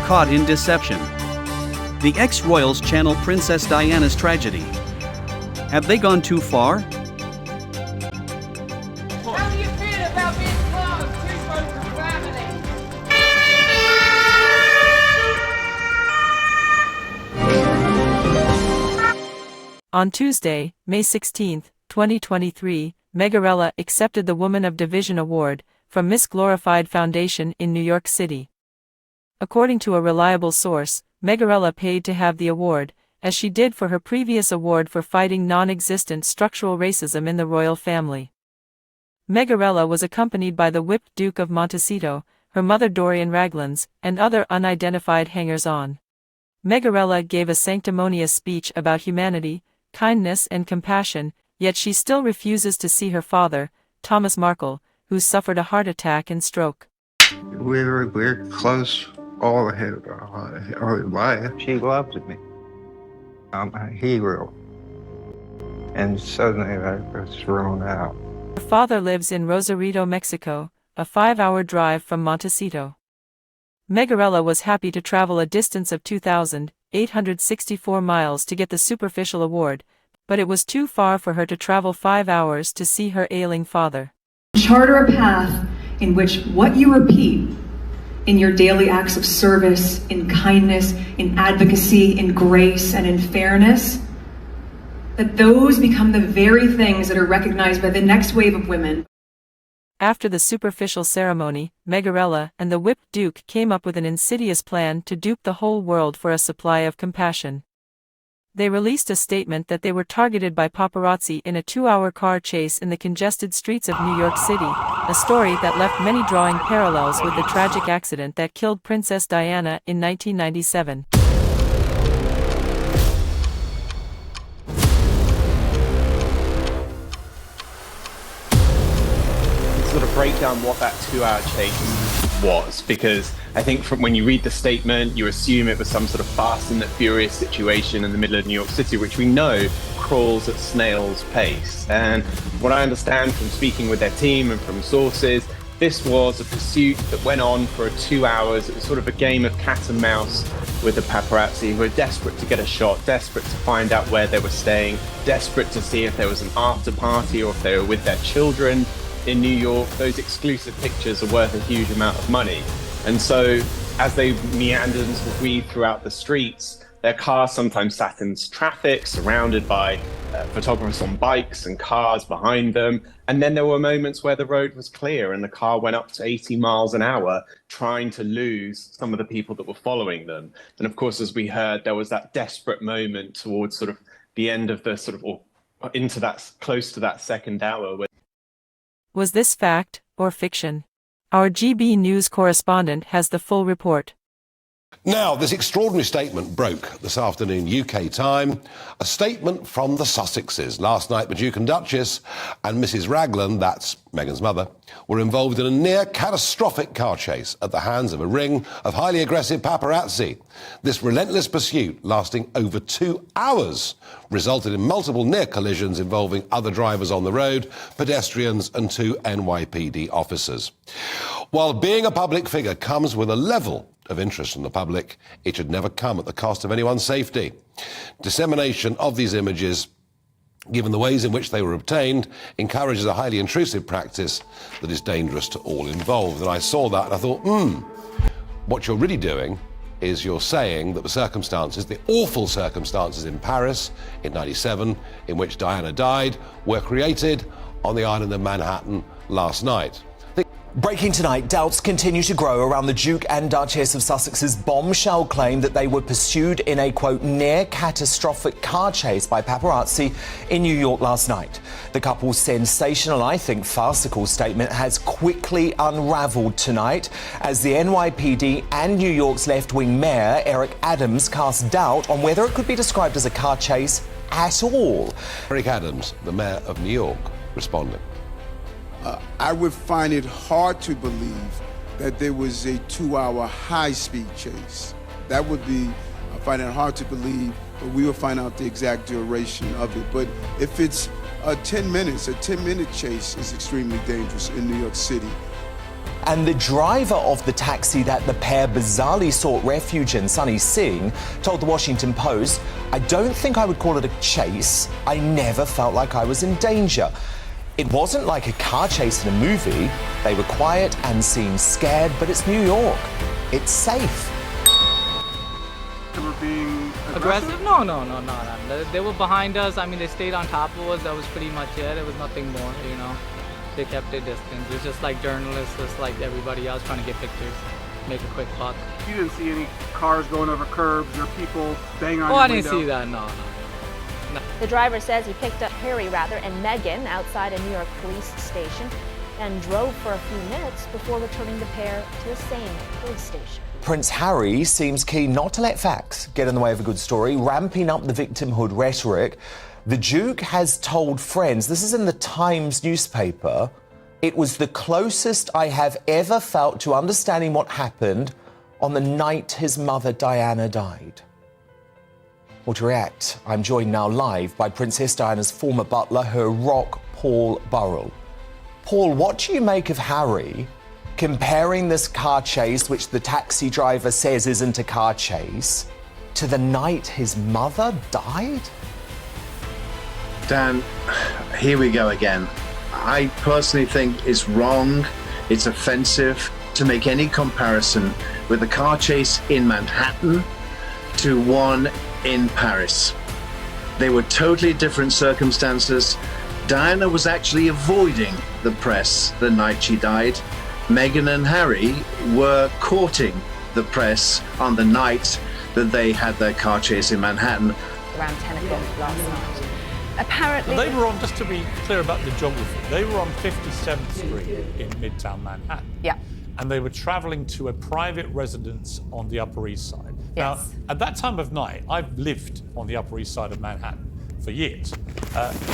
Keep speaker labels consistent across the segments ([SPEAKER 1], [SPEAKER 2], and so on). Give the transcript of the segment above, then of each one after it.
[SPEAKER 1] caught in deception. The ex-royals channel Princess Diana's tragedy. Have they gone too far?
[SPEAKER 2] How do you feel about being close too close to gravity?
[SPEAKER 3] On Tuesday, May 16, 2023, Megarella accepted the Woman of Division Award from Miss Glorified Foundation in New York City. According to a reliable source, Megarella paid to have the award, as she did for her previous award for fighting non-existent structural racism in the royal family. Megarella was accompanied by the whipped Duke of Montecito, her mother Dorian Raglan's, and other unidentified hangers-on. Megarella gave a sanctimonious speech about humanity, kindness and compassion, yet she still refuses to see her father, Thomas Markle, who suffered a heart attack and stroke.
[SPEAKER 4] We're close all her life. She loved me. I'm a hero. And suddenly I was thrown out.
[SPEAKER 3] Her father lives in Rosarito, Mexico, a 5-hour drive from Montecito. Megarella was happy to travel a distance of 2,864 miles to get the superficial award, but it was too far for her to travel 5 hours to see her ailing father.
[SPEAKER 5] Charter a path in which what you repeat in your daily acts of service, in kindness, in advocacy, in grace, and in fairness, that those become the very things that are recognized by the next wave of women.
[SPEAKER 3] After the superficial ceremony, Megarella and the whipped Duke came up with an insidious plan to dupe the whole world for a supply of compassion. They released a statement that they were targeted by paparazzi in a 2-hour car chase in the congested streets of New York City, a story that left many drawing parallels with the tragic accident that killed Princess Diana in 1997.
[SPEAKER 6] Sort of break down what that 2-hour chase was, because I think from when you read the statement, you assume it was some sort of fast and the furious situation in the middle of New York City, which we know crawls at snail's pace. And what I understand from speaking with their team and from sources, this was a pursuit that went on for 2 hours. It was sort of a game of cat and mouse with the paparazzi, who were desperate to get a shot, desperate to find out where they were staying, desperate to see if there was an after party or if they were with their children in New York. Those exclusive pictures are worth a huge amount of money. And so as they meandered and weaved throughout the streets, their cars sometimes sat in traffic, surrounded by photographers on bikes and cars behind them. And then there were moments where the road was clear and the car went up to 80 miles an hour, trying to lose some of the people that were following them. And of course, as we heard, there was that desperate moment towards sort of the end of the sort of, or into that, close to that second hour.
[SPEAKER 3] Was this fact or fiction? Our GB News correspondent has the full report.
[SPEAKER 7] Now, this extraordinary statement broke this afternoon UK time. A statement from the Sussexes. Last night, the Duke and Duchess and Mrs Raglan, that's Meghan's mother, were involved in a near-catastrophic car chase at the hands of a ring of highly aggressive paparazzi. This relentless pursuit, lasting over 2 hours, resulted in multiple near collisions involving other drivers on the road, pedestrians and 2 NYPD officers. While being a public figure comes with a level of interest from the public, it should never come at the cost of anyone's safety. Dissemination of these images, given the ways in which they were obtained, encourages a highly intrusive practice that is dangerous to all involved. And I saw that and I thought, what you're really doing is you're saying that the circumstances, the awful circumstances in Paris in '97, in which Diana died, were created on the island of Manhattan last night.
[SPEAKER 8] Breaking tonight, doubts continue to grow around the Duke and Duchess of Sussex's bombshell claim that they were pursued in a, quote, near-catastrophic car chase by paparazzi in New York last night. The couple's sensational, I think farcical statement has quickly unravelled tonight as the NYPD and New York's left-wing mayor, Eric Adams, cast doubt on whether it could be described as a car chase at all.
[SPEAKER 7] Eric Adams, the mayor of New York, responding.
[SPEAKER 9] I would find it hard to believe that there was a 2-hour high-speed chase. That would be, I find it hard to believe, but we will find out the exact duration of it. But if it's 10 minutes, a 10-minute chase is extremely dangerous in New York City.
[SPEAKER 8] And the driver of the taxi that the pair bizarrely sought refuge in, Sunny Singh, told the Washington Post, "I don't think I would call it a chase. I never felt like I was in danger. It wasn't like a car chase in a movie. They were quiet and seemed scared, but it's New York. It's safe."
[SPEAKER 10] They were being
[SPEAKER 2] Aggressive? No. They were behind us. I mean, they stayed on top of us. That was pretty much it. There was nothing more, you know. They kept their distance. It was just like journalists, just like everybody else trying to get pictures, make a quick buck.
[SPEAKER 10] You didn't see any cars going over curbs or people banging on
[SPEAKER 2] Oh,
[SPEAKER 10] your
[SPEAKER 2] I didn't
[SPEAKER 10] window?
[SPEAKER 2] see that, no.
[SPEAKER 11] The driver says he picked up Harry, and Megan outside a New York police station and drove for a few minutes before returning the pair to the same police station.
[SPEAKER 8] Prince Harry seems keen not to let facts get in the way of a good story, ramping up the victimhood rhetoric. The Duke has told friends, this is in the Times newspaper, "It was the closest I have ever felt to understanding what happened on the night his mother Diana died." Well, to react, I'm joined now live by Princess Diana's former butler, her rock, Paul Burrell. Paul, what do you make of Harry comparing this car chase, which the taxi driver says isn't a car chase, to the night his mother died?
[SPEAKER 12] Dan, here we go again. I personally think it's wrong, it's offensive to make any comparison with the car chase in Manhattan to one in Paris. They were totally different circumstances. Diana was actually avoiding the press the night she died. Meghan and Harry were courting the press on the night that they had their car chase in Manhattan.
[SPEAKER 11] Around 10 o'clock last night. Apparently...
[SPEAKER 13] They were on, just to be clear about the geography, they were on 57th Street in Midtown Manhattan.
[SPEAKER 11] Yeah.
[SPEAKER 13] And they were travelling to a private residence on the Upper East Side.
[SPEAKER 11] Yes.
[SPEAKER 13] Now, at that time of night, I've lived on the Upper East Side of Manhattan for years.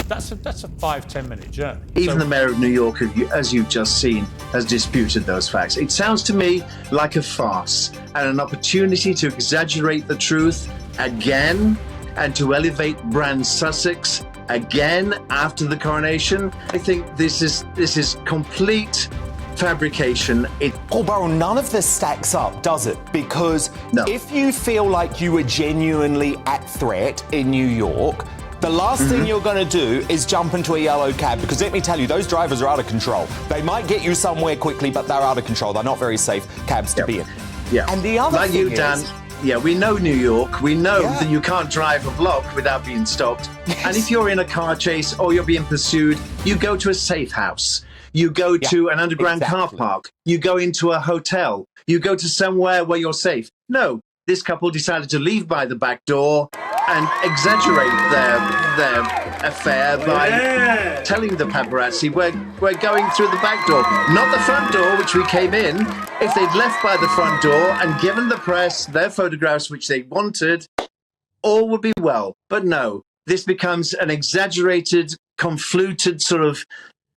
[SPEAKER 13] That's a 5-10 minute journey.
[SPEAKER 12] Even the mayor of New York, as you've just seen, has disputed those facts. It sounds to me like a farce and an opportunity to exaggerate the truth again and to elevate Brand Sussex again after the coronation. I think this is complete fabrication.
[SPEAKER 8] Paul Burrell, none of this stacks up, does it? Because if you feel like you were genuinely at threat in New York, the last thing you're going to do is jump into a yellow cab, because let me tell you, those drivers are out of control. They might get you somewhere quickly, but they're out of control. They're not very safe cabs to be in.
[SPEAKER 12] Yeah.
[SPEAKER 8] And the other
[SPEAKER 12] like
[SPEAKER 8] thing
[SPEAKER 12] you, Dan, yeah, we know New York. We know that you can't drive a block without being stopped.
[SPEAKER 8] Yes.
[SPEAKER 12] And if you're in a car chase or you're being pursued, you go to a safe house. You go to an underground car park. You go into a hotel. You go to somewhere where you're safe. No, this couple decided to leave by the back door and exaggerate their affair by telling the paparazzi, we're going through the back door, not the front door, which we came in. If they'd left by the front door and given the press their photographs, which they wanted, all would be well. But no, this becomes an exaggerated, confluted sort of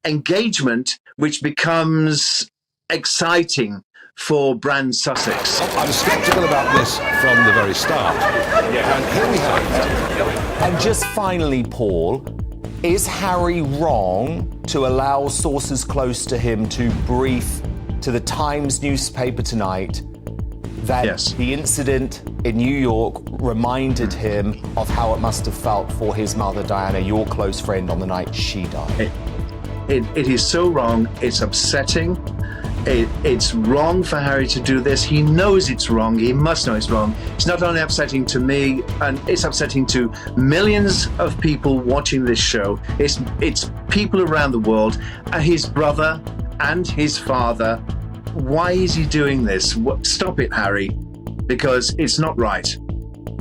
[SPEAKER 12] engagement, which becomes exciting for Brand Sussex.
[SPEAKER 7] I'm sceptical about this from the very start. And here we have it.
[SPEAKER 8] And just finally, Paul, is Harry wrong to allow sources close to him to brief to the Times newspaper tonight that the incident in New York reminded him of how it must have felt for his mother, Diana, your close friend, on the night she died?
[SPEAKER 12] It is so wrong. It's upsetting. It's wrong for Harry to do this. He knows it's wrong. He must know it's wrong. It's not only upsetting to me, and it's upsetting to millions of people watching this show. It's people around the world, and his brother and his father. Why is he doing this? Stop it, Harry, because it's not right.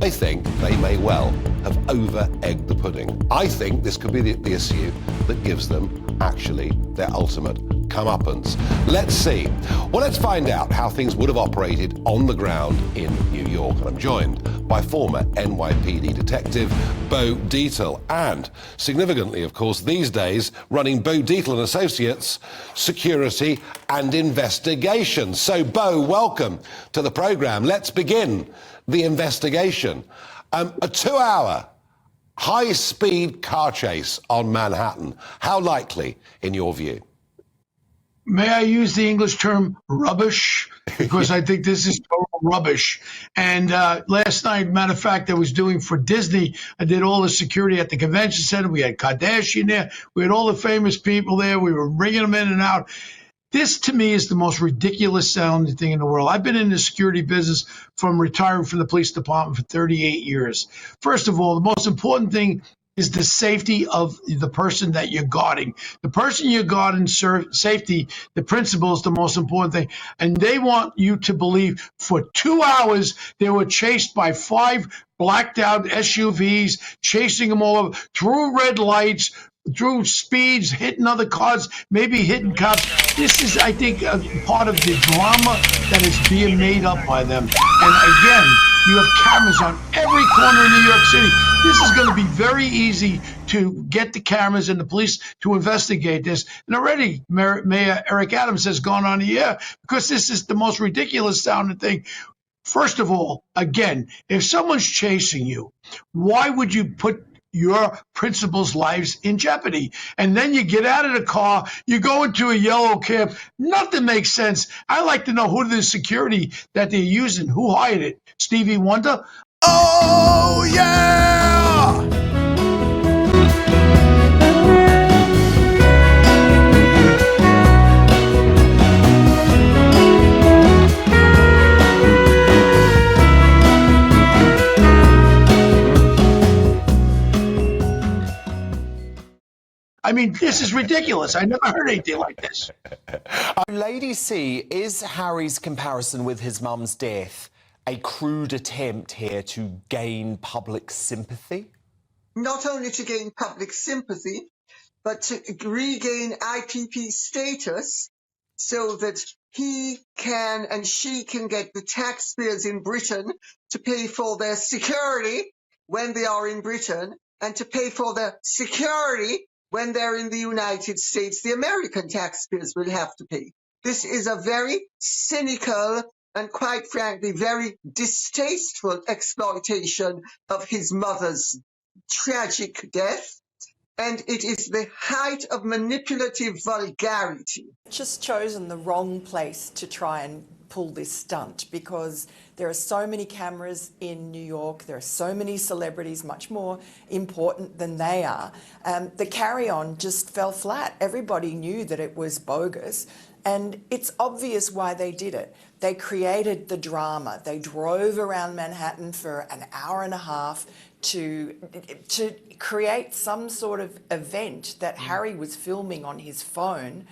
[SPEAKER 7] I think they may well have over-egged the pudding. I think this could be the issue that gives them actually their ultimate comeuppance. Let's see. Well, let's find out how things would have operated on the ground in New York. And I'm joined by former NYPD detective Bo Dietl and, significantly, of course, these days, running Bo Dietl and Associates Security and Investigation. So, Bo, welcome to the programme. Let's begin the investigation. A 2-hour high-speed car chase on Manhattan. How likely, in your view?
[SPEAKER 14] may I use the English term rubbish? Because I think this is total rubbish. And last night, matter of fact, I was doing for Disney, I did all the security at the convention center. We had Kardashian there. We had all the famous people there. We were bringing them in and out. This, to me, is the most ridiculous sounding thing in the world. I've been in the security business from retiring from the police department for 38 years. First of all, the most important thing is the safety of the person that you're guarding. The person you're guarding, safety, the principle is the most important thing. And they want you to believe for 2 hours they were chased by 5 blacked out SUVs, chasing them all over, through red lights, through speeds, hitting other cars, maybe hitting cops. This is, I think, a part of the drama that is being made up by them. And again, you have cameras on every corner in New York City. This is going to be very easy to get the cameras and the police to investigate this. And already Mayor Eric Adams has gone on the air because this is the most ridiculous sounding thing. First of all, again, if someone's chasing you, why would you put your principals' lives in jeopardy? And then you get out of the car, you go into a yellow cab. Nothing makes sense. I like to know who the security that they're using, who hired it. Stevie Wonder?
[SPEAKER 7] Oh, yeah!
[SPEAKER 14] I mean, this is ridiculous. I never heard anything like this.
[SPEAKER 8] Lady C, is Harry's comparison with his mum's death a crude attempt here to gain public sympathy?
[SPEAKER 15] Not only to gain public sympathy, but to regain IPP status so that he can and she can get the taxpayers in Britain to pay for their security when they are in Britain and to pay for their security when they're in the United States. The American taxpayers will have to pay. This is a very cynical and, quite frankly, very distasteful exploitation of his mother's tragic death, and it is the height of manipulative vulgarity.
[SPEAKER 16] Just chosen the wrong place to try and pull this stunt because there are so many cameras in New York, there are so many celebrities much more important than they are. The carry-on just fell flat. Everybody knew that it was bogus, and it's obvious why they did it. They created the drama. They drove around Manhattan for an hour and a half to create some sort of event that Harry was filming on his phone,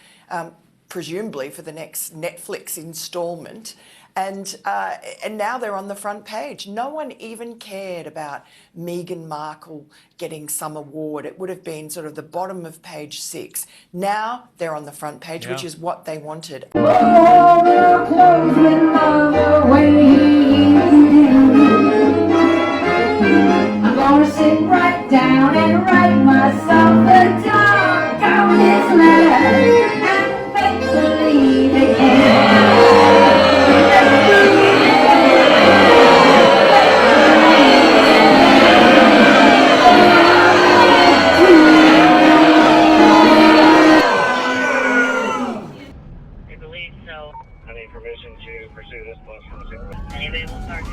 [SPEAKER 16] presumably for the next Netflix installment, and now they're on the front page. No one even cared about Meghan Markle getting some award. It would have been sort of the bottom of page 6. Now they're on the front page, which is what they wanted.
[SPEAKER 17] I'm gonna sit right down and write myself a dark on this letter and make believe again.
[SPEAKER 18] I believe so. I need permission to pursue this bus from the supervisor. Anybody will start.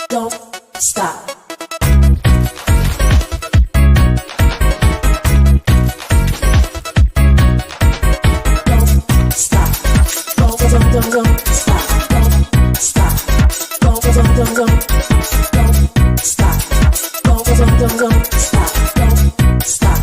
[SPEAKER 17] Don't stop. Don't stop. Don't stop. Don't stop. Don't stop. Don't stop. Don't stop. Stop.